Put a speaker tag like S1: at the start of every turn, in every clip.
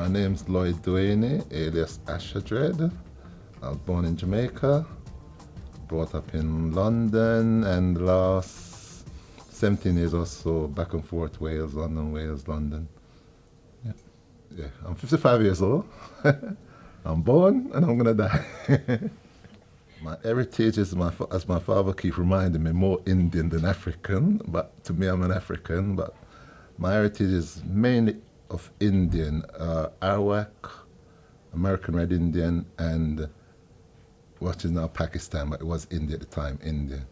S1: My name's Duhaney, alias Asher Dread. I was born in Jamaica, brought up in London, and the last 17 years or so back and forth, Wales, London. Yeah, yeah. I'm 55 years old. I'm born and I'm gonna die. My heritage is, as my father keep reminding me, more Indian than African, but to me I'm an African, but my heritage is mainly of Indian, Arawak, American Red Indian, and what is now Pakistan, but it was India at the time, India.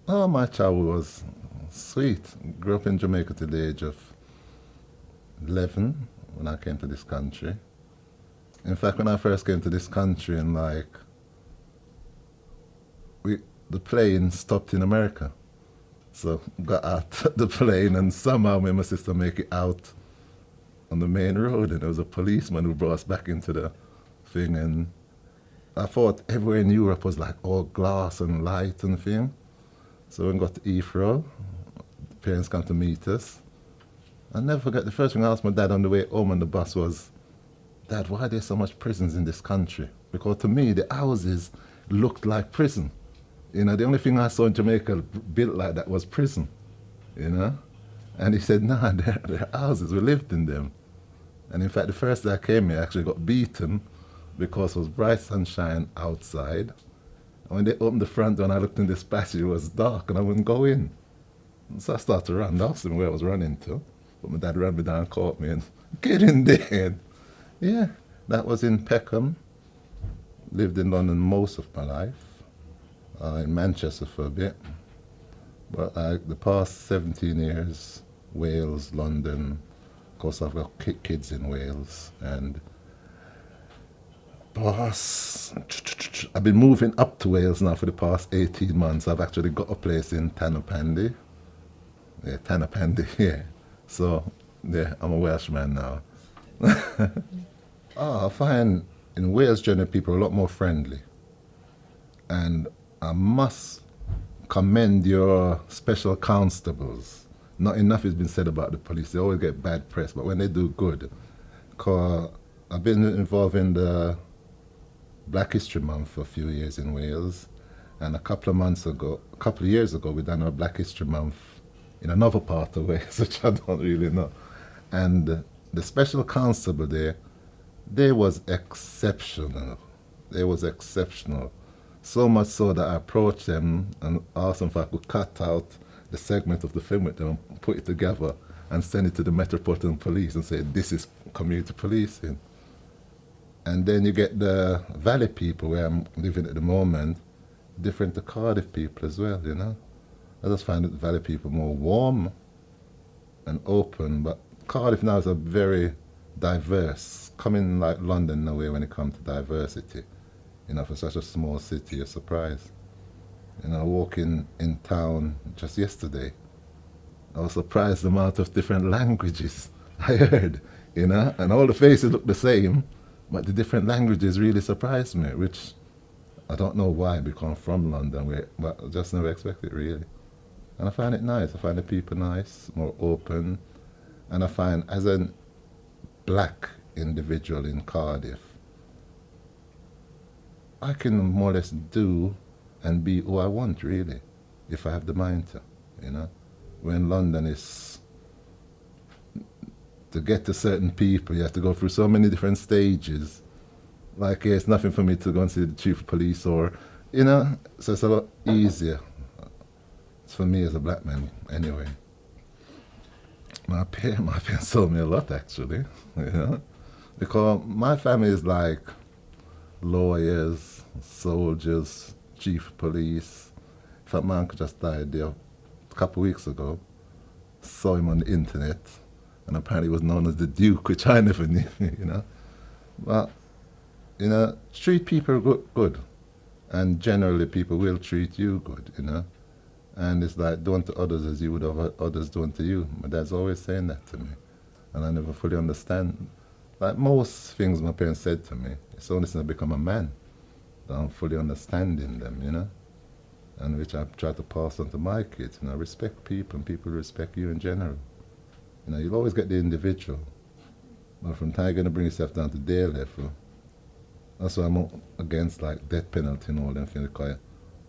S1: Oh, my childhood was sweet. Grew up in Jamaica till the age of 11 when I came to this country. In fact, when I first came to this country, and the plane stopped in America. So got out the plane, and somehow me and my sister make it out on the main road, and there was a policeman who brought us back into the thing, and I thought everywhere in Europe was like all glass and light and thing. So when we got to Heathrow, the parents come to meet us. I'll never forget, the first thing I asked my dad on the way home on the bus was, "Dad, why are there so much prisons in this country?" Because to me, the houses looked like prison. You know, the only thing I saw in Jamaica built like that was prison, you know? And he said, "Nah, they're houses, we lived in them." And in fact, the first day I came here, I actually got beaten because it was bright sunshine outside. And when they opened the front door and I looked in this passage, it was dark and I wouldn't go in. And so I started to run. I asked him where I was running to. But my dad ran me down, caught me, and get in there. Yeah, that was in Peckham. Lived in London most of my life. In Manchester for a bit. But the past 17 years, Wales, London. Of course, I've got kids in Wales. And I've been moving up to Wales now for the past 18 months. I've actually got a place in Tanapandy. Yeah, Tanapandy, yeah. So, yeah, I'm a Welshman now. I find in Wales, generally, people are a lot more friendly. And I must commend your special constables. Not enough has been said about the police. They always get bad press, but when they do good, because I've been involved in the Black History Month for a few years in Wales, and a couple of years ago, we done a Black History Month in another part of Wales, which I don't really know. And the special constable there, they was exceptional. They was exceptional. So much so that I approached them and asked them if I could cut out the segment of the film with them and put it together and send it to the Metropolitan Police and say, "This is community policing." And then you get the Valley people where I'm living at the moment, different to Cardiff people as well, you know. I just find that the Valley people more warm and open, but Cardiff now is a very diverse, coming like London in a way when it comes to diversity. You know, for such a small city, you're surprised. You know, walking in town just yesterday, I was surprised the amount of different languages I heard, you know, and all the faces look the same, but the different languages really surprised me, which I don't know why, because I'm from London, but I just never expected really. And I find it nice. I find the people nice, more open, and I find as a black individual in Cardiff, I can more or less do and be who I want, really, if I have the mind to, you know. When London is, to get to certain people, you have to go through so many different stages. Like, yeah, it's nothing for me to go and see the chief of police or, you know, so it's a lot easier. It's for me as a black man, anyway. My parents told me a lot, actually, you know, because my family is like lawyers, soldiers, chief of police. In fact, my uncle just died there a couple of weeks ago. Saw him on the internet, and apparently he was known as the Duke, which I never knew, you know. But, you know, treat people good, and generally people will treat you good, you know. And it's like, do unto others as you would have others do unto you. My dad's always saying that to me, and I never fully understand. Like most things my parents said to me, it's only since I become a man that I'm fully understanding them, you know. and which I try to pass on to my kids. You know, respect people, and people respect you in general. You know, you'll always get the individual, but from time you're going to bring yourself down to their level. That's why I'm against like death penalty and all them things, because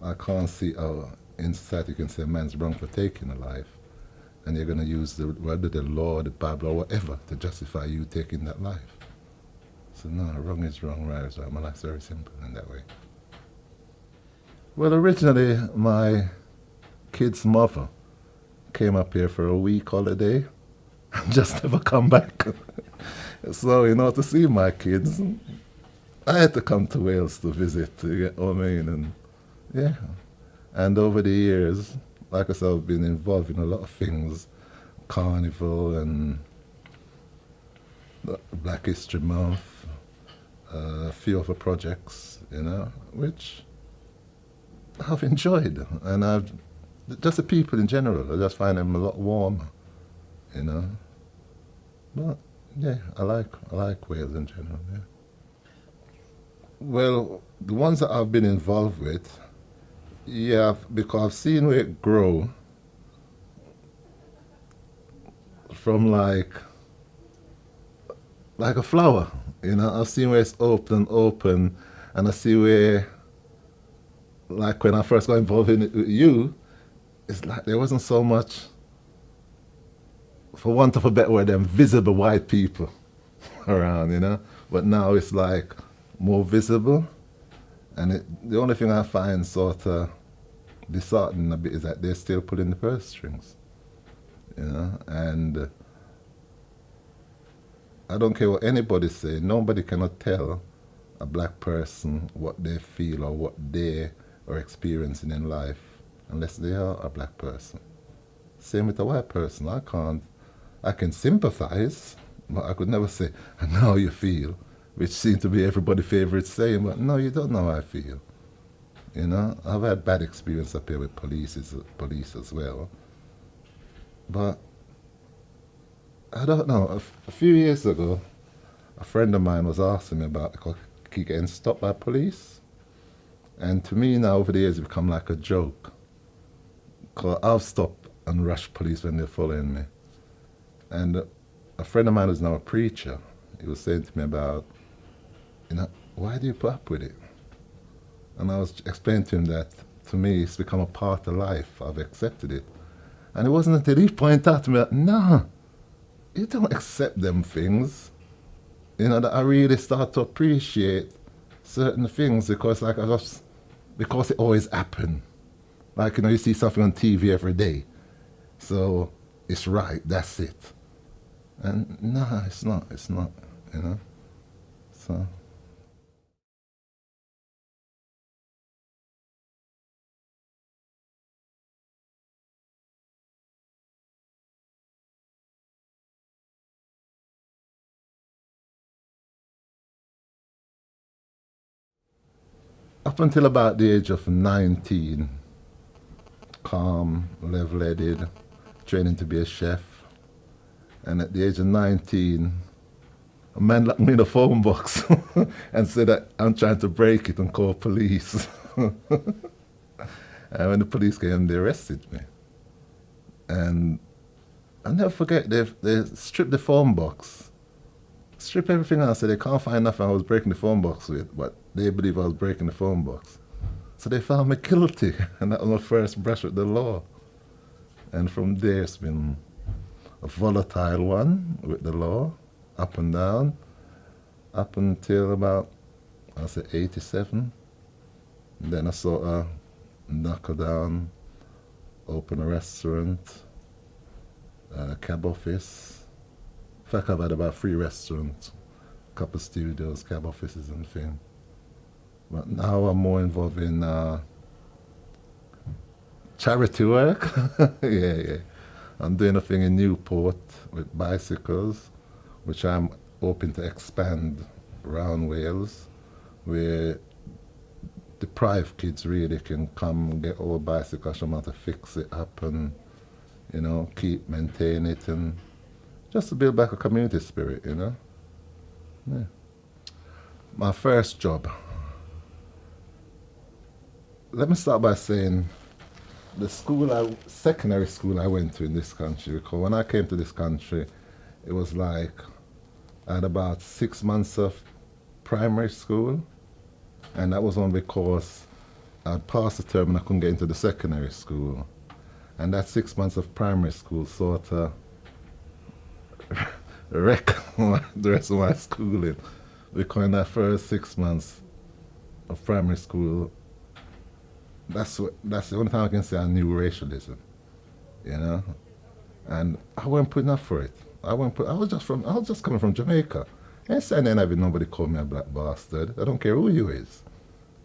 S1: I can't see how in society you can say a man's wrong for taking a life, and you're going to use whether the law, the Bible, or whatever to justify you taking that life. So no, wrong is wrong, right is right. My life's very simple in that way. Well, originally my kid's mother came up here for a week holiday and just never come back. So, you know, to see my kids, I had to come to Wales to visit, you get what I mean? And yeah. And over the years, like I said, I've been involved in a lot of things, Carnival and Black History Month, a few other projects, you know, which I've enjoyed. And just the people in general, I just find them a lot warmer, you know. But yeah, I like Wales in general, yeah. Well, the ones that I've been involved with, yeah, because I've seen where it grow from like a flower, you know. I've seen where it's open, and I see where, like when I first got involved in it with you, it's like there wasn't so much, for want of a better word, them visible white people around, you know. But now it's like more visible, and the only thing I find sort of disheartening a bit is that they're still pulling the purse strings, you know. And I don't care what anybody say, nobody cannot tell a black person what they feel or what they are experiencing in life unless they are a black person. Same with a white person. I can sympathize, but I could never say, I know how you feel, which seems to be everybody's favorite saying, but no, you don't know how I feel. You know, I've had bad experience up here with police as well. But I don't know, a few years ago, a friend of mine was asking me about keep getting stopped by police. And to me now, over the years, it's become like a joke. Because I've stopped and rushed police when they're following me. And a friend of mine who's now a preacher, he was saying to me about, you know, why do you put up with it? And I was explaining to him that, to me, it's become a part of life. I've accepted it. And it wasn't until he pointed out to me that, no, you don't accept them things. You know, that I really start to appreciate certain things because because it always happened. Like, you know, you see something on TV every day. So it's right, that's it. And no, it's not, you know. So. Up until about the age of 19, calm, level-headed, training to be a chef. And at the age of 19, a man locked me in a phone box and said that I'm trying to break it and call police. And when the police came, they arrested me. And I'll never forget, they stripped the phone box, stripped everything else, so they can't find nothing I was breaking the phone box with, but they believe I was breaking the phone box. So they found me guilty, and that was my first brush with the law. And from there, it's been a volatile one with the law, up and down, up until about, I'll say 87. And then I sort of knuckle down, open a restaurant, a cab office. In fact, I've had about 3 restaurants, a couple of studios, cab offices and things. But now I'm more involved in charity work. Yeah. I'm doing a thing in Newport with bicycles, which I'm hoping to expand around Wales, where deprived kids really can come and get old bicycles, show them how to fix it up and, you know, maintain it, and just to build back a community spirit, you know. Yeah. My first job. Let me start by saying the secondary school I went to in this country, because when I came to this country, it was like I had about 6 months of primary school, and that was only because I'd passed the term and I couldn't get into the secondary school. And that 6 months of primary school sort of wrecked the rest of my schooling. Because in that first 6 months of primary school, that's the only time I can say I knew racialism, you know. And I wasn't putting up for it. I was just coming from Jamaica. And saying then having nobody call me a black bastard. I don't care who you is.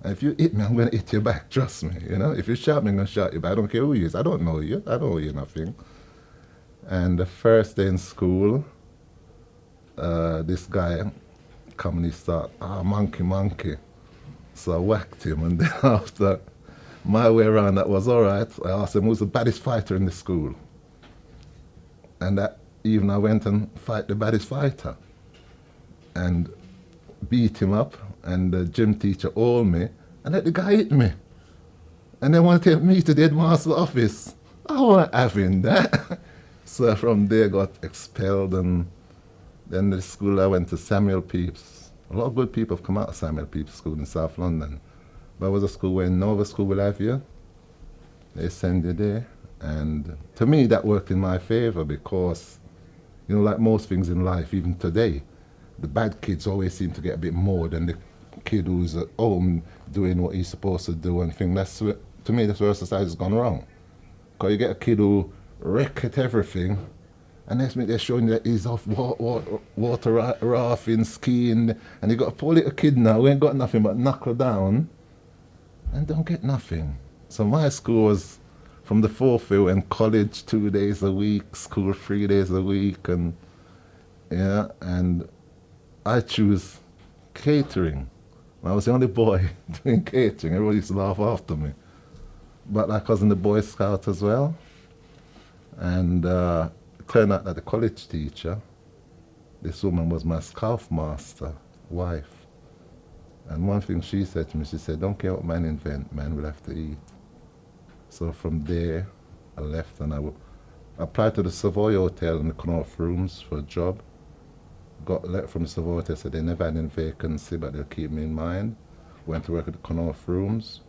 S1: And if you hit me, I'm gonna hit you back. Trust me, you know. If you shout me, I'm gonna shout you back. I don't care who you is. I don't know you. I don't owe you nothing. And the first day in school, this guy come and he start, monkey. So I whacked him, and then after my way around, that was all right. I asked him who's the baddest fighter in the school. And that evening I went and fight the baddest fighter and beat him up, and the gym teacher hauled me and let the guy hit me. And they want to take me to the headmaster's office. I wasn't having that. So from there got expelled, and then the school I went to, Samuel Pepys. A lot of good people have come out of Samuel Pepys School in South London. But it was a school where no other school will have you. They send you there. And to me, that worked in my favor because, you know, like most things in life, even today, the bad kids always seem to get a bit more than the kid who's at home doing what he's supposed to do and think to me, that's where society's gone wrong. Because you get a kid who wrecked everything, and next minute they're showing you that he's off water rafting, skiing, and you got a poor little kid now who ain't got nothing but knuckle down and don't get nothing. So my school was from the fourth year and college 2 days a week, school 3 days a week, and yeah, and I choose catering. I was the only boy doing catering. Everybody used to laugh after me. But I was in the Boy Scout as well. And it turned out that the college teacher, this woman was my scoutmaster wife. And one thing she said to me, she said, don't care what man invent, man will have to eat. So from there, I left and I applied to the Savoy Hotel in the Connaught Rooms for a job. Got a letter from the Savoy Hotel, said they never had any vacancy, but they'll keep me in mind. Went to work at the Connaught Rooms,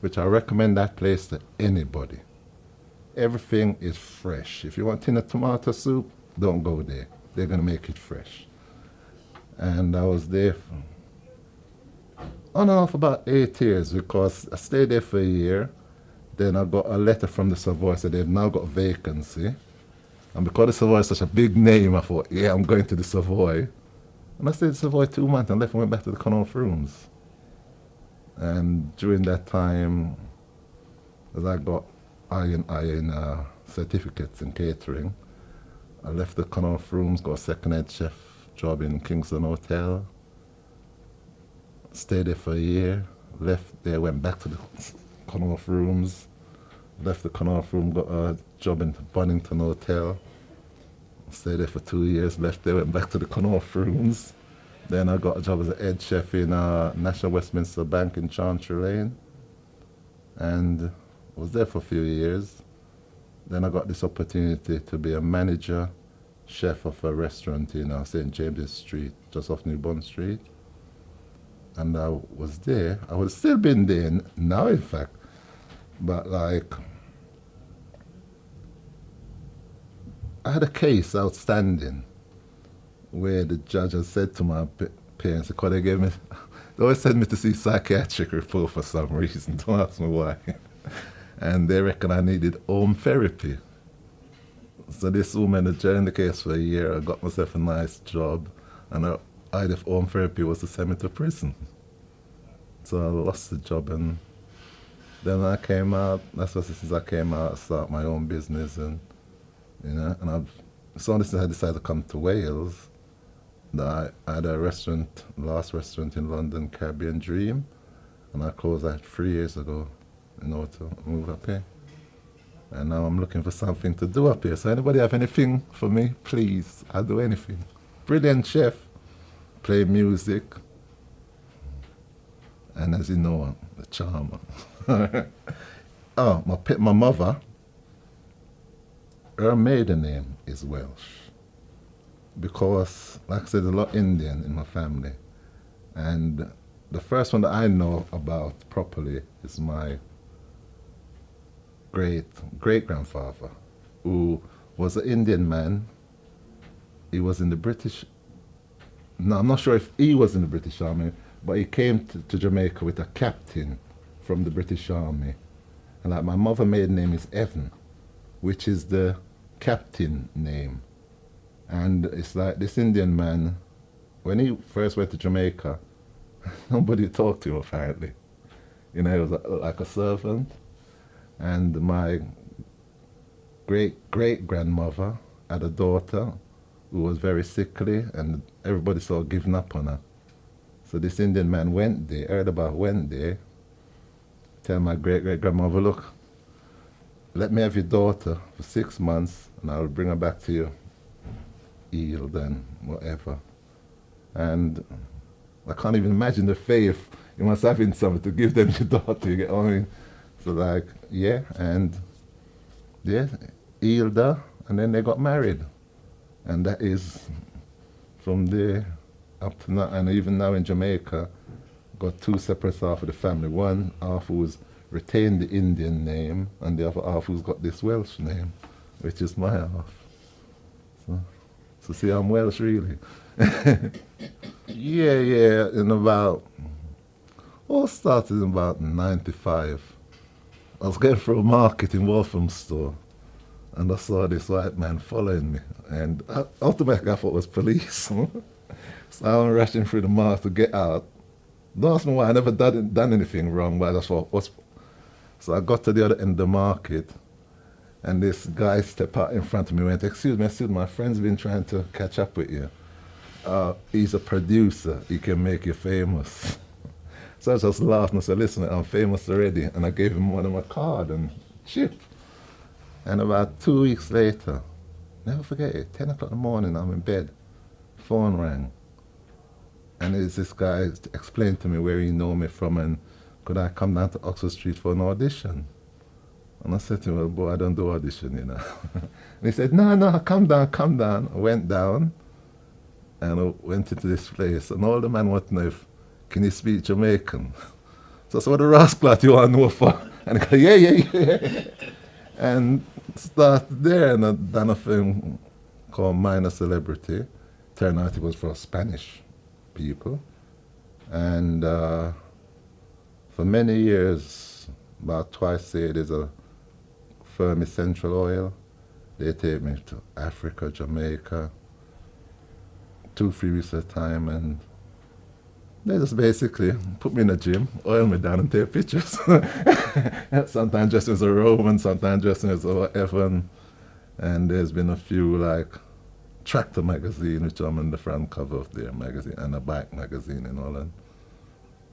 S1: which I recommend that place to anybody. Everything is fresh. If you want tin of tomato soup, don't go there. They're going to make it fresh. And I was there on and off about 8 years because I stayed there for a year. Then I got a letter from the Savoy, said they've now got a vacancy. And because the Savoy is such a big name, I thought, yeah, I'm going to the Savoy. And I stayed at the Savoy 2 months and left and went back to the Connaught Rooms. And during that time, as I got iron certificates in catering, I left the Connaught Rooms, got a second head chef job in Kingston Hotel. Stayed there for a year, left there, went back to the Connaught Rooms, left the Connaught Room, got a job in Bonington Hotel, stayed there for 2 years, left there, went back to the Connaught Rooms. Then I got a job as a head chef in National Westminster Bank in Chantry Lane, and was there for a few years. Then I got this opportunity to be a manager, chef of a restaurant in St. James's Street, just off New Bond Street. And I was there. I would still been there now, in fact. But like, I had a case outstanding where the judge had said to my parents, because they always send me to see psychiatric report for some reason. Don't ask me why. And they reckon I needed home therapy. So this woman adjourned the case for a year. I got myself a nice job, and I idea of home therapy was to send me to prison. So I lost the job, and then I came out. That's what since I came out, I started my own business, and so this I decided to come to Wales. I had a restaurant, last restaurant in London, Caribbean Dream, and I closed that 3 years ago in order to move up here. And now I'm looking for something to do up here. So anybody have anything for me, please? I'll do anything. Brilliant chef, play music, and as you know, the charmer. my mother, her maiden name is Welsh because, like I said, there's a lot Indian in my family. And the first one that I know about properly is my great grandfather, who was an Indian man. He was in the British. No, I'm not sure if he was in the British Army, but he came to Jamaica with a captain from the British Army. And like my mother maiden name is Evan, which is the captain name. And it's like this Indian man, when he first went to Jamaica, nobody talked to him apparently. He was like a servant. And my great grandmother had a daughter who was very sickly, and everybody sort of giving up on her. So this Indian man went there, heard about, went there, tell my great grandmother, look, let me have your daughter for 6 months and I'll bring her back to you healed and whatever. And I can't even imagine the faith you must have in someone to give them your daughter, you get what I mean? So like, yeah, and yeah, healed her, and then they got married. And that is from there up to now, and even now in Jamaica, got two separate half of the family. One half who's retained the Indian name, and the other half who's got this Welsh name, which is my half. So see, I'm Welsh really. Yeah, in about, all started in about 95. I was going through a market in Walthamstow, and I saw this white man following me, and automatically I thought it was police. So I'm rushing through the market to get out. Don't ask me why, I never done anything wrong, but I just thought, so I got to the other end of the market, and this guy stepped out in front of me and went, excuse me, my friend's been trying to catch up with you. He's a producer, he can make you famous. So I just laughed and said, listen, I'm famous already. And I gave him one of my card and chip. And about 2 weeks later, never forget it, 10 o'clock in the morning, I'm in bed, phone rang. And it's this guy explained to me where he knew me from and could I come down to Oxford Street for an audition? And I said to him, well, boy, I don't do audition, And he said, no, come down. I went down and I went into this place, and all the man wanted to know if, can you speak Jamaican? So I said, what the rascal you want to know for? And he goes, yeah. And started there, and I done a film called Minor Celebrity. Turned out it was for Spanish people. And for many years, about twice a year, there's a firm Essential Oil. They take me to Africa, Jamaica, 2-3 weeks at a time, and they just basically put me in the gym, oil me down and take pictures. Sometimes dressed as a Roman, sometimes dressed as whatever. And there's been a few like Tractor magazine, which I'm on the front cover of their magazine, and a bike magazine and all that.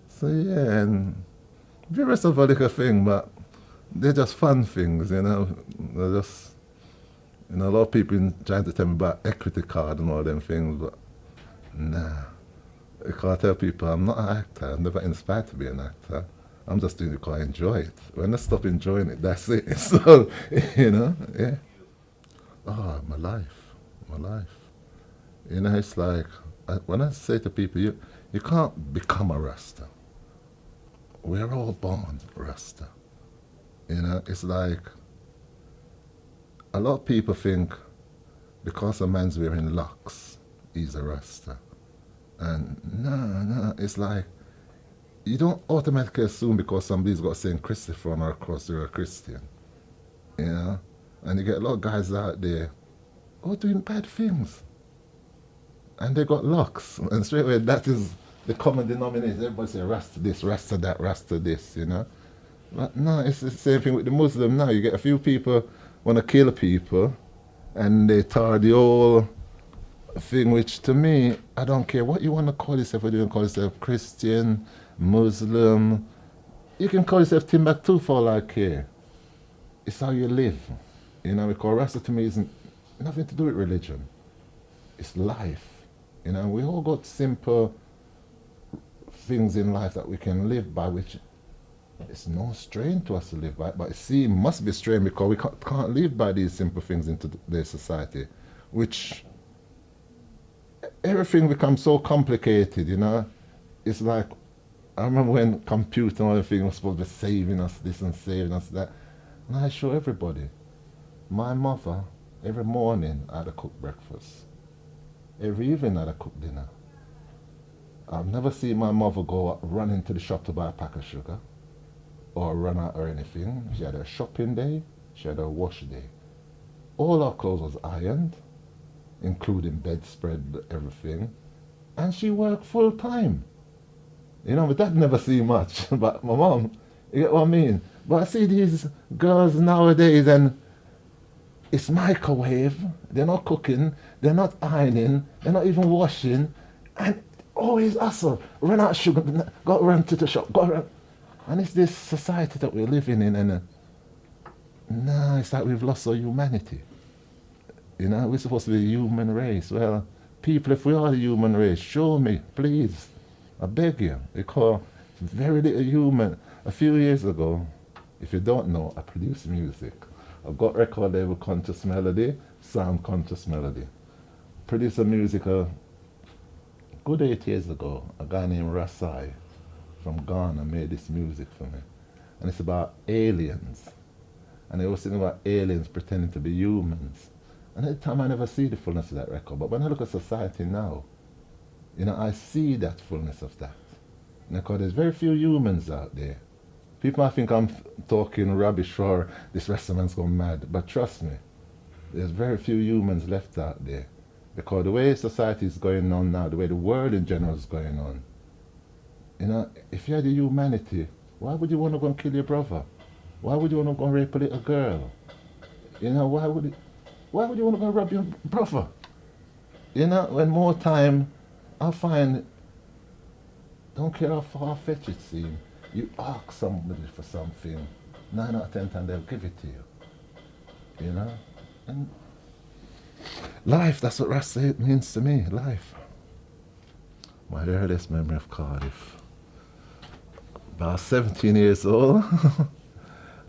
S1: So yeah, and various of a little thing, but they're just fun things, They're just, a lot of people trying to tell me about equity card and all them things, but nah. I tell people I'm not an actor, I'm never inspired to be an actor. I'm just doing it because I enjoy it. When I stop enjoying it, that's it. So, yeah. Oh, my life. It's like, when I say to people, you can't become a Rasta. We're all born Rasta. It's like, a lot of people think because a man's wearing locks, he's a Rasta. And no, it's like, you don't automatically assume because somebody's got St. Christopher on our cross, they're a Christian. And you get a lot of guys out there who are doing bad things. And they got locks. And straight away, that is the common denominator. Everybody say, Rasta this, Rasta that, Rasta this, But no, it's the same thing with the Muslim now. You get a few people want to kill people, and they tar the whole thing, which to me, I don't care what you want to call yourself, whether you want to call yourself Christian, Muslim, you can call yourself Timbuktu for all I care. It's how you live. Because Rasta to me isn't nothing to do with religion. It's life. We all got simple things in life that we can live by, which It's no strain to us to live by it, but it must be strain because we can't live by these simple things in today's society, which everything becomes so complicated, you know. It's like, I remember when computer and everything was supposed to be saving us this and saving us that. And I show everybody, my mother, every morning I had to cook breakfast. Every evening I had to cook dinner. I've never seen my mother go run into the shop to buy a pack of sugar or run out or anything. She had a shopping day, she had a wash day. All our clothes was ironed, including bedspread, everything. And she worked full time. You know, my dad never see much, but my mom, you get what I mean? But I see these girls nowadays and it's microwave, they're not cooking, they're not ironing, they're not even washing, and always hustle, run out of sugar, got to run to the shop, got to run. And it's this society that we're living in, and no, it's like we've lost our humanity. You know, we're supposed to be a human race. Well, people, if we are the human race, show me, please. I beg you, because very little human. A few years ago, if you don't know, I produce music. I've got record label Conscious Melody, Sound Conscious Melody. Produced a music a good 8 years ago. A guy named Rasai from Ghana made this music for me. And it's about aliens. And they were singing about aliens pretending to be humans. And at the time I never see the fullness of that record. But when I look at society now, you know, I see that fullness of that. Because there's very few humans out there. People might think I'm talking rubbish or this restaurant's gone mad. But trust me, there's very few humans left out there. Because the way society is going on now, the way the world in general is going on, you know, if you had the humanity, why would you want to go and kill your brother? Why would you want to go and rape a little girl? You know, why would you want to go and rob your brother? You know, when more time, I find, don't care how far-fetched it seems, you ask somebody for something, 9 out of 10 times they'll give it to you. You know? And life, that's what Rasta means to me, life. My earliest memory of Cardiff. About 17 years old,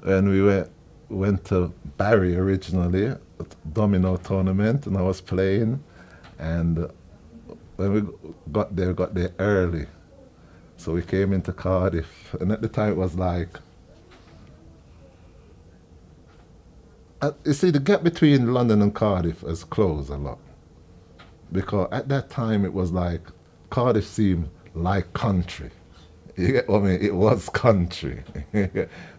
S1: when we went to Barry originally, at domino tournament, and I was playing, and when we got there early. So we came into Cardiff, and at the time it was like, you see, the gap between London and Cardiff has closed a lot. Because at that time it was like, Cardiff seemed like country. You get what I mean? It was country.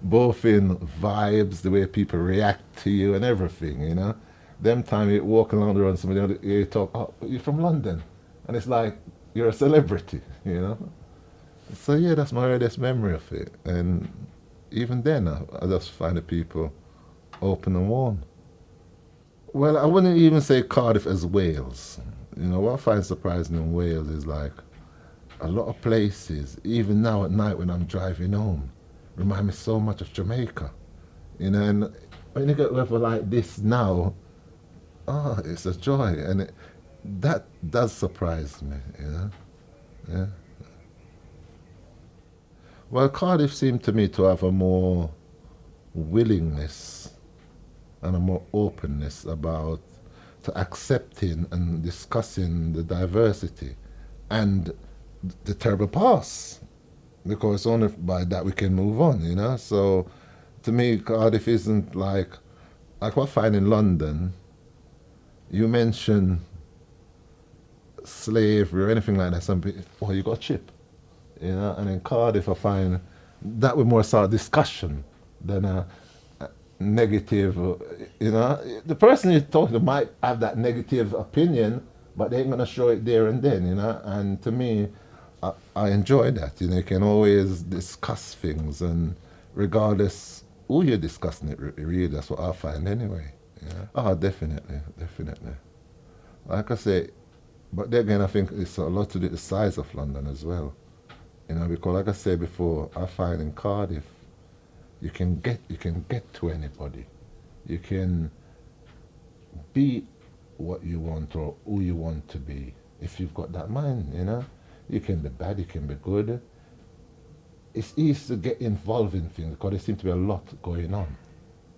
S1: Both in vibes, the way people react to you and everything, you know? Them time you walk along the road, somebody you talk, oh, you're from London. And it's like, you're a celebrity, you know? So yeah, that's my earliest memory of it. And even then, I just find the people open and warm. Well, I wouldn't even say Cardiff as Wales. You know, what I find surprising in Wales is like, a lot of places, even now at night when I'm driving home, remind me so much of Jamaica. You know, and when you get weather like this now, oh, it's a joy. And that does surprise me, you know? Yeah. Well, Cardiff seemed to me to have a more willingness and a more openness about to accepting and discussing the diversity and the terrible past, because only by that we can move on, you know. So to me, Cardiff isn't like what I find in London. You mention slavery or anything like that, some people, oh, you got a chip, you know. And in Cardiff, I find that with more sort of discussion than a negative, you know. The person you're talking to might have that negative opinion, but they ain't gonna show it there and then, you know. And to me, I enjoy that. You know, you can always discuss things, and regardless who you're discussing it, really, that's what I find anyway. Yeah. Oh, definitely, definitely. Like I say, but then again, I think it's a lot to do with the size of London as well. You know, because like I said before, I find in Cardiff, you can get to anybody. You can be what you want or who you want to be if you've got that mind, you know. You can be bad, you can be good. it's easy to get involved in things because there seems to be a lot going on,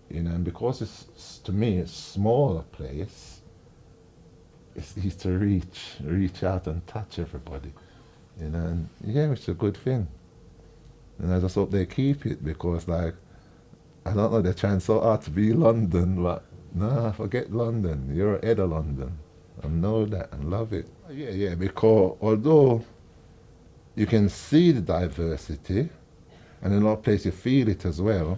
S1: and because to me it's smaller place, it's easy to reach out and touch everybody, and yeah, it's a good thing, and I just hope they keep it because like I don't know, they're trying so hard to be London, but no, forget London. You're ahead of London. I know that and love it. Yeah, because although you can see the diversity, and in a lot of places you feel it as well,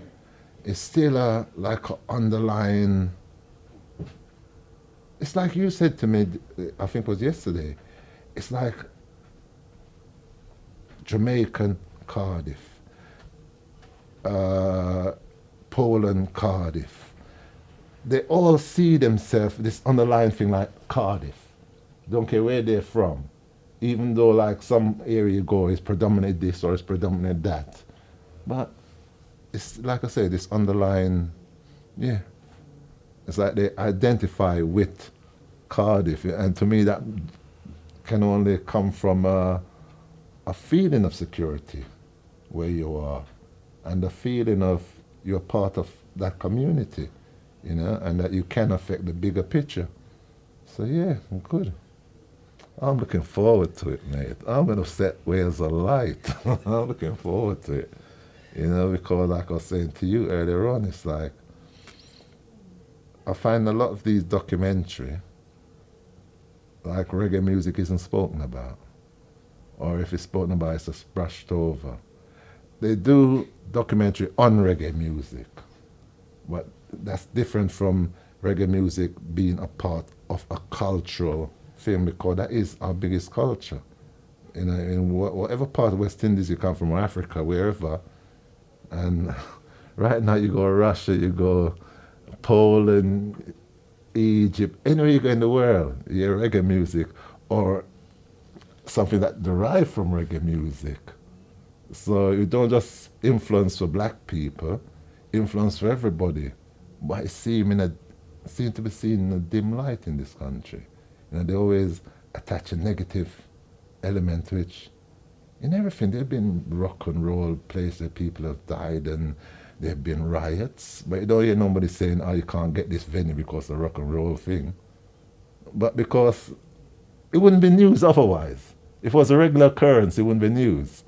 S1: it's still like an underlying. It's like you said to me, I think it was yesterday, it's like Jamaican Cardiff, Poland Cardiff. They all see themselves, this underlying thing like Cardiff. Don't care where they're from. Even though like some area you go is predominant this or it's predominant that. But it's like I said, this underlying, yeah. It's like they identify with Cardiff. And to me that can only come from a feeling of security where you are. And the feeling of you're part of that community, and that you can affect the bigger picture. So yeah, good. I'm looking forward to it, mate. I'm going to set Wales alight. I'm looking forward to it. Because like I was saying to you earlier on, it's like, I find a lot of these documentaries, like reggae music isn't spoken about. Or if it's spoken about, it's just brushed over. They do documentary on reggae music, but that's different from reggae music being a part of a cultural thing, because that is our biggest culture. In whatever part of West Indies you come from, or Africa, wherever, and right now you go Russia, you go Poland, Egypt, anywhere you go in the world, you hear reggae music or something that derived from reggae music. So you don't just influence for black people, influence for everybody. But it seems to be seen in a dim light in this country. They always attach a negative element, which in everything, there have been rock and roll places where people have died and there have been riots. But you don't hear nobody saying, oh, you can't get this venue because of the rock and roll thing. But because it wouldn't be news otherwise. If it was a regular occurrence, it wouldn't be news.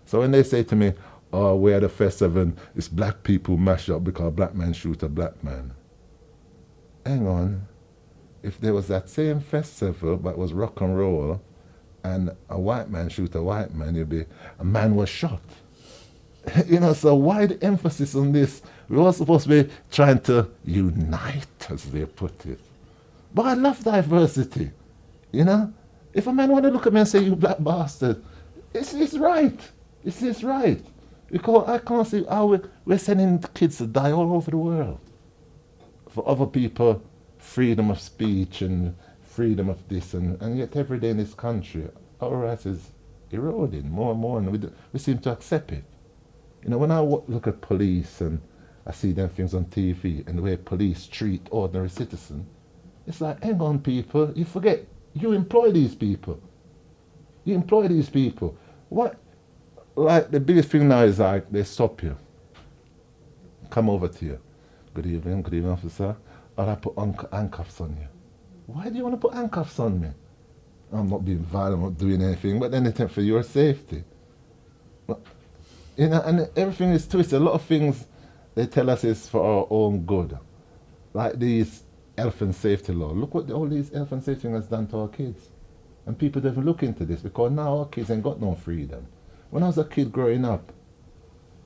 S1: So when they say to me, oh, we're at a festival, it's black people mash up because a black man shoot a black man. Hang on. If there was that same festival, but it was rock and roll, and a white man shoot a white man, it'd be, a man was shot. So why the emphasis on this? We're all supposed to be trying to unite, as they put it. But I love diversity, If a man want to look at me and say, you black bastard, it's right. It's right. Because I can't see how we're sending kids to die all over the world. For other people, freedom of speech and freedom of this, and yet every day in this country, our rights is eroding more and more, and we seem to accept it. When I look at police and I see them things on TV and the way police treat ordinary citizens, it's like, hang on, people, you forget, you employ these people. What? Like, the biggest thing now is like, they stop you. Come over to you. Good evening, officer. Or I put handcuffs on you. Why do you want to put handcuffs on me? I'm not being violent, I'm not doing anything, but then they think for your safety. But, and everything is twisted. A lot of things they tell us is for our own good. Like these health and safety law. Look what all these health and safety has done to our kids. And people don't even look into this because now our kids ain't got no freedom. When I was a kid growing up,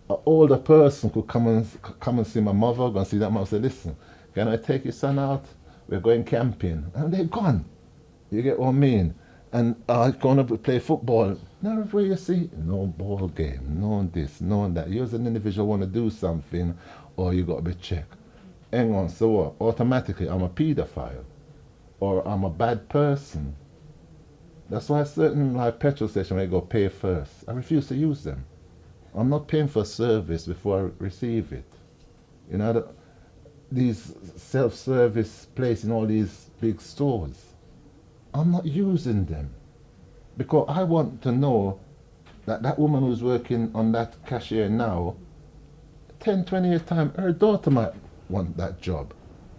S1: an older person could come and see my mother, go and see that mother, say, listen, can I take your son out? We're going camping. And they're gone. You get what I mean? And going to play football. Now where you see, no ball game, no this, no that. You as an individual want to do something, or you got to be checked. Hang on, so what? Automatically I'm a pedophile. Or I'm a bad person. That's why certain like petrol stations where you go pay first, I refuse to use them. I'm not paying for a service before I receive it. These self-service places in all these big stores, I'm not using them because I want to know That woman who's working on that cashier now, 10, 20 years time, her daughter might want that job.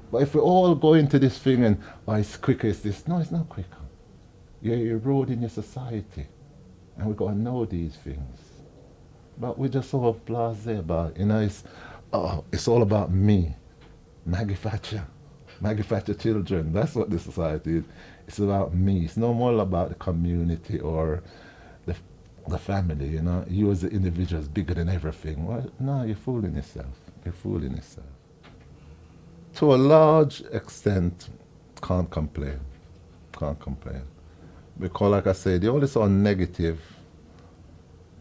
S1: But if we all go into this thing and, oh, it's quicker, it's this. No, it's not quicker. You're eroding your society. And we've got to know these things. But we're just so blasé about it. You know, it's all about me. Maggie Thatcher. Maggie Thatcher children. That's what this society is. It's about me. It's no more about the community or the family, you know. You as the individual is bigger than everything. Well, no, you're fooling yourself. You're fooling yourself. To a large extent, can't complain. Can't complain. Because like I said, the only sort of negative,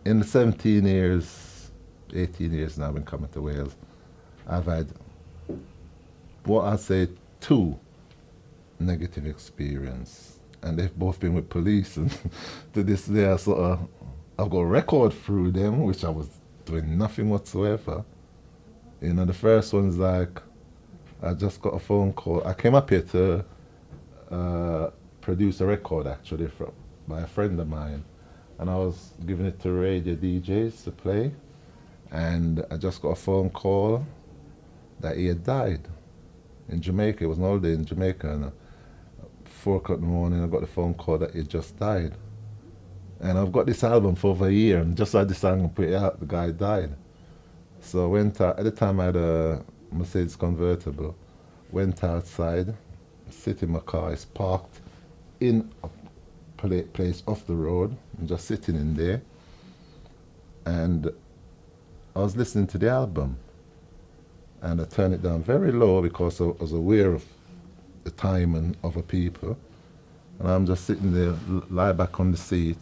S1: in the 17 years, 18 years now I've been coming to Wales, I've had what I say 2 negative experience. And they've both been with police, and to this day I've got a record through them, which I was doing nothing whatsoever. You know, the first one's like, I just got a phone call. I came up here to produce a record actually by a friend of mine, and I was giving it to radio DJs to play, and I just got a phone call that he had died in Jamaica. It was an holiday in Jamaica, and at 4 o'clock in the morning I got the phone call that he had just died. And I've got this album for over a year, and just like this song I put it out, the guy died. So I went out, at the time I had a Mercedes convertible, went outside, sit in my car, it's parked in a place off the road, I'm just sitting in there, and I was listening to the album, and I turned it down very low because I was aware of the time and other people, and I'm just sitting there, lie back on the seat,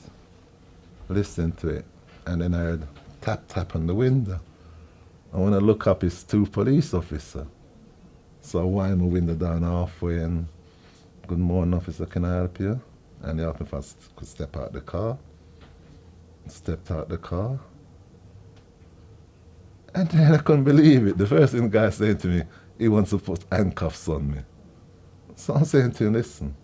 S1: listening to it, and then I heard tap tap on the window. And when I look up, it's 2 police officers. So I wind my window down halfway and, good morning, officer, can I help you? And he asked me if I could step out the car. Stepped out the car. And then I couldn't believe it. The first thing the guy said to me, he wants to put handcuffs on me. So I'm saying to him, listen,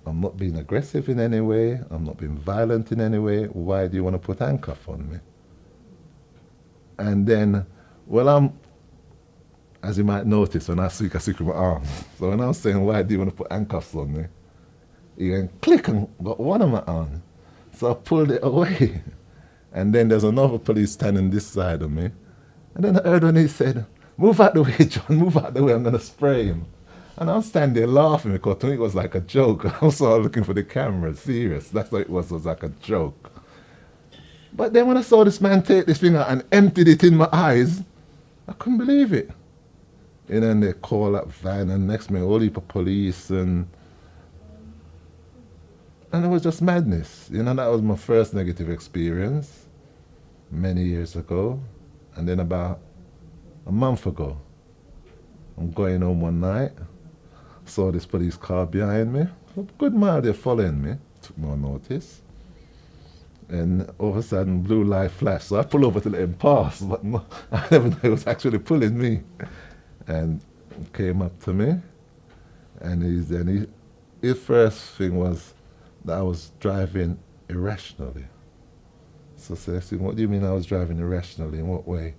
S1: I'm not being aggressive in any way. I'm not being violent in any way. Why do you want to put handcuffs on me? And then, well, as you might notice, when I speak with my arms. So when I was saying, why do you want to put handcuffs on me? He went click and got one of my arms. So I pulled it away. And then there's another police standing this side of me. And then I heard when he said, move out the way, John, move out the way, I'm going to spray him. And I was standing there laughing because to me it was like a joke. I was sort of looking for the camera, serious. That's what it was like a joke. But then when I saw this man take this thing out and emptied it in my eyes, I couldn't believe it. And then they call that van, and next minute all heap of police, and it was just madness. You know, that was my first negative experience many years ago. And then about a month ago, I'm going home one night, saw this police car behind me. A good mile they're following me, took no notice. And all of a sudden, blue light flashed. So I pulled over to let him pass, but no, I never knew he was actually pulling me. And he came up to me, and his first thing was that I was driving irrationally. So I said, what do you mean I was driving irrationally? In what way?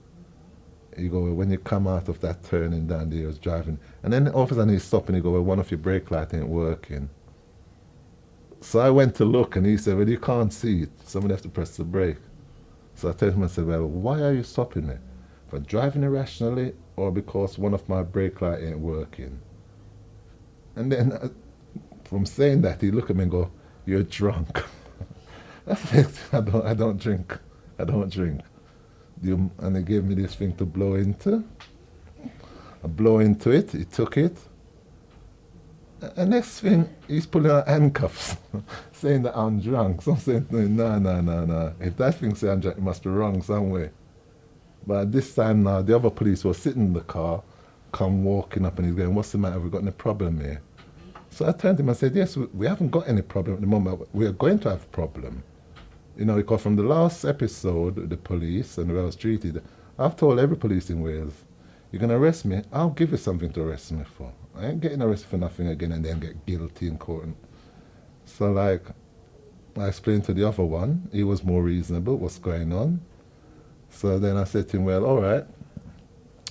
S1: He go, well, when you come out of that turning down there, I was driving. And then all of a sudden he stopped and he go, well, one of your brake lights ain't working. So I went to look, and he said, well, you can't see it. Somebody has to press the brake. So I told him, I said, well, why are you stopping me? For driving irrationally or because one of my brake lights ain't working? And then from saying that, he looked at me and go, you're drunk. I don't drink. I don't drink. And he gave me this thing to blow into. I blow into it, he took it. And next thing, he's pulling out handcuffs, saying that I'm drunk. So I'm saying to him, no. If that thing says I'm drunk, it must be wrong somewhere. But at this time now, the other police was sitting in the car, come walking up, and he's going, what's the matter? Have we got any problem here? So I turned to him and said, yes, we haven't got any problem at the moment. We are going to have a problem. You know, because from the last episode, the police and the way I was treated, I've told every police in Wales, you're going to arrest me, I'll give you something to arrest me for. I ain't getting arrested for nothing again and then get guilty in court. So like, I explained to the other one. He was more reasonable. What's going on? So then I said to him, well, all right,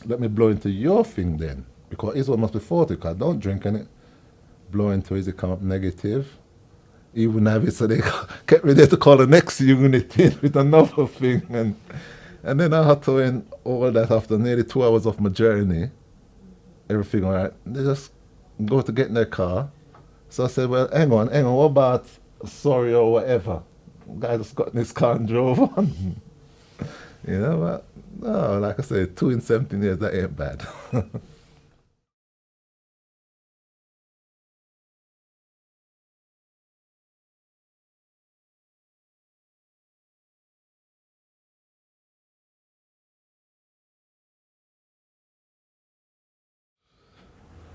S1: let me blow into your thing then. Because his one must be 40, because I don't drink, and it blow into his account negative. He wouldn't have it, so they kept me there to call the next unit in with another thing. And then I had to end all that after nearly 2 hours of my journey. Everything all right. They just go to get in their car. So I said, well, hang on, what about sorry or whatever? Guy just got in his car and drove on. But no, like I said, 2 in 17 years, that ain't bad.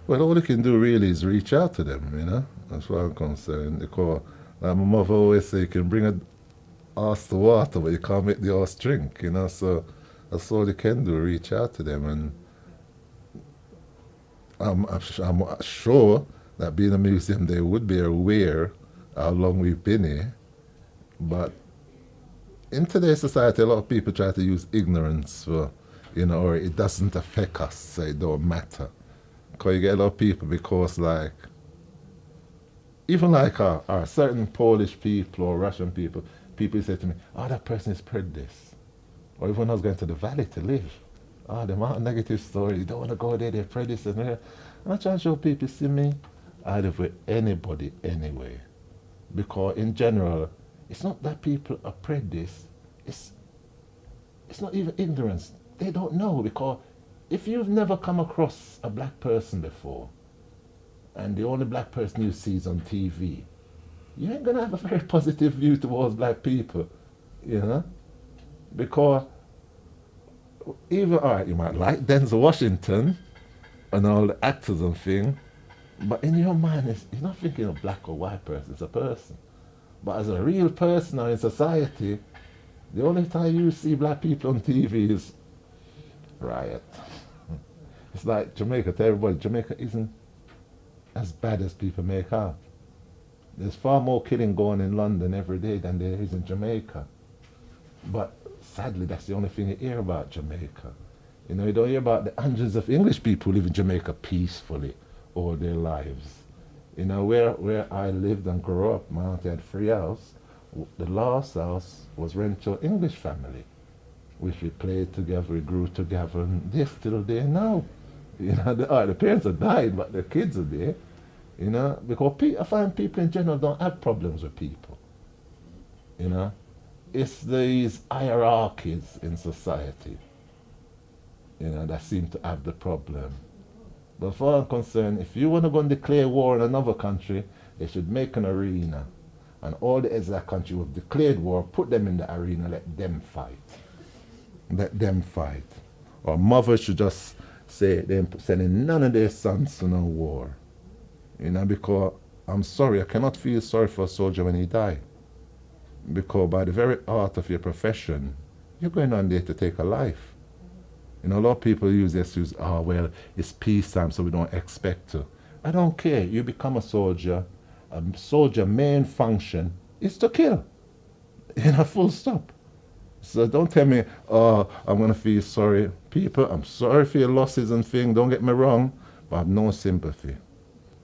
S1: Well, all you can do really is reach out to them. That's what I'm concerned. Because, like my mother always say, you can bring a horse to water, but you can't make the horse drink. So that's all you can do, reach out to them. And I'm sure that being a museum, they would be aware how long we've been here. But in today's society, a lot of people try to use ignorance or it doesn't affect us, so it don't matter. Because you get a lot of people because, like, even like certain Polish people or Russian people, people say to me, oh, that person is prejudiced. Or even when I was going to the valley to live, oh, the amount of negative stories, you don't want to go there, they're prejudiced. And I try to show people, see me, I live with anybody anyway. Because in general, it's not that people are prejudiced, it's not even ignorance. They don't know, because if you've never come across a black person before, and the only black person you see is on TV, you ain't gonna have a very positive view towards black people. Because even, all right, you might like Denzel Washington and all the actors and thing, but in your mind, you're not thinking of black or white person, it's a person. But as a real person or in society, the only time you see black people on TV is riot. It's like Jamaica to everybody. Jamaica isn't as bad as people make out. There's far more killing going in London every day than there is in Jamaica. But sadly, that's the only thing you hear about Jamaica. You don't hear about the hundreds of English people who live in Jamaica peacefully all their lives. Where I lived and grew up, my auntie had 3 houses. The last house was rented to an English family, which we played together, we grew together, and they're still there now. The parents have died, but the kids are there. Because I find people in general don't have problems with people. It's these hierarchies in society, that seem to have the problem. But as far as I'm concerned, if you want to go and declare war in another country, they should make an arena. And all the heads of that country who have declared war, put them in the arena, let them fight. Let them fight. Or mothers should just say they're sending none of their sons to no war. Because I'm sorry, I cannot feel sorry for a soldier when he dies. Because by the very art of your profession, you're going on there to take a life. A lot of people use this excuse, oh, well, it's peacetime, so we don't expect to. I don't care. You become a soldier. A soldier main function is to kill. Full stop. So don't tell me, oh, I'm going to feel sorry. People, I'm sorry for your losses and things, don't get me wrong, but I have no sympathy.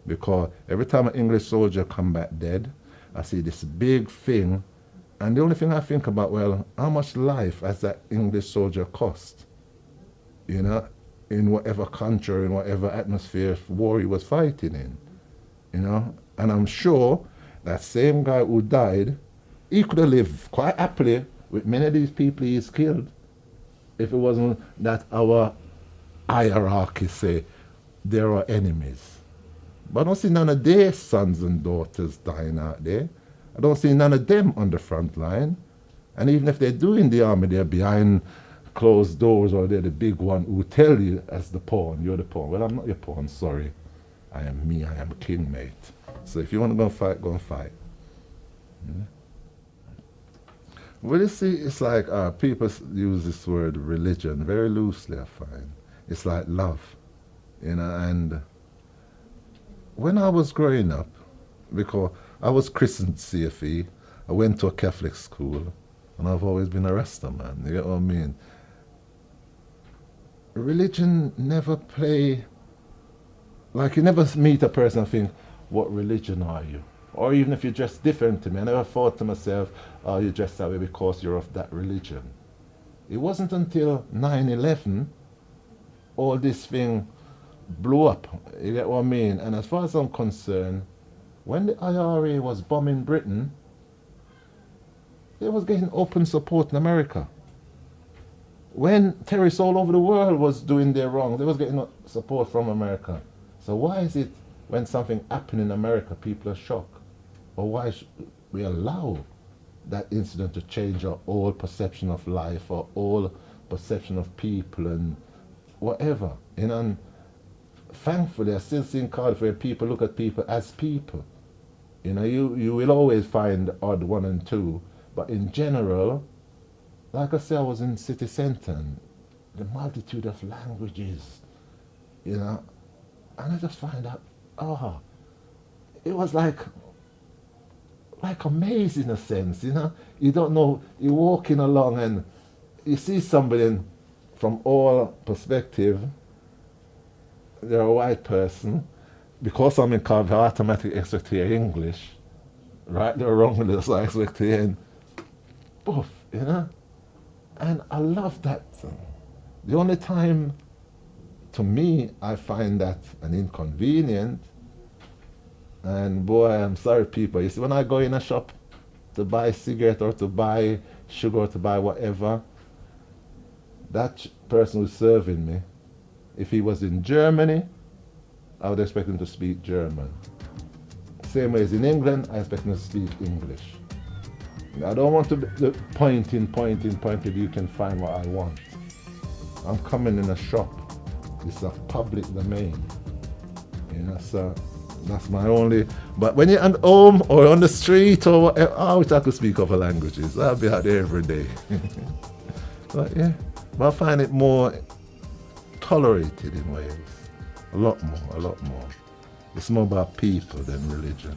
S1: Because every time an English soldier come back dead, I see this big thing, and the only thing I think about, well, how much life has that English soldier cost? In whatever country, in whatever atmosphere war he was fighting in. And I'm sure that same guy who died, he could have lived quite happily with many of these people he's killed if it wasn't that our hierarchy say there are enemies. But I don't see none of their sons and daughters dying out there. I don't see none of them on the front line. And even if they're doing the army, they're behind closed doors, or they're the big one who tell you as the pawn, you're the pawn. Well, I'm not your pawn, sorry. I am me, I am king, mate. So if you want to go and fight, go and fight. Well, you see, it's like people use this word religion very loosely, I find. It's like love, and when I was growing up, because I was christened CFE, I went to a Catholic school, and I've always been a Rasta man. You get what I mean? Religion never play, like you never meet a person and think, what religion are you? Or even if you dress different to me, I never thought to myself, oh, you dress that way because you're of that religion. It wasn't until 9/11 all this thing blew up. You get what I mean? And as far as I'm concerned, when the IRA was bombing Britain, it was getting open support in America. When terrorists all over the world was doing their wrong, they was getting support from America. So why is it when something happened in America, people are shocked? Or why should we allow that incident to change our whole perception of life, or all perception of people and whatever? You know, and thankfully I still see in Cardiff where people look at people as people. You know, you will always find the odd one and two, but in general, like I said, I was in city centre, and the multitude of languages, you know, and I just find out, it was like amazing in a sense, you know. You don't know, you're walking along and you see somebody from all perspective, they're a white person. Because I'm in Cardiff, I automatically expect to hear English, right? They're wrong with this, I expect to hear poof, you know. And I love that. The only time, to me, I find that an inconvenient, and boy, I'm sorry people, you see, when I go in a shop to buy a cigarette or to buy sugar or to buy whatever, that person who's serving me, if he was in Germany, I would expect him to speak German. Same way as in England, I expect him to speak English. I don't want to be pointing, you can find what I want. I'm coming in a shop. It's a public domain. You know, so that's my only, but when you're at home or on the street or whatever, I wish I could speak other languages. I'll be out there every day. But yeah, but I find it more tolerated in Wales. A lot more. It's more about people than religion.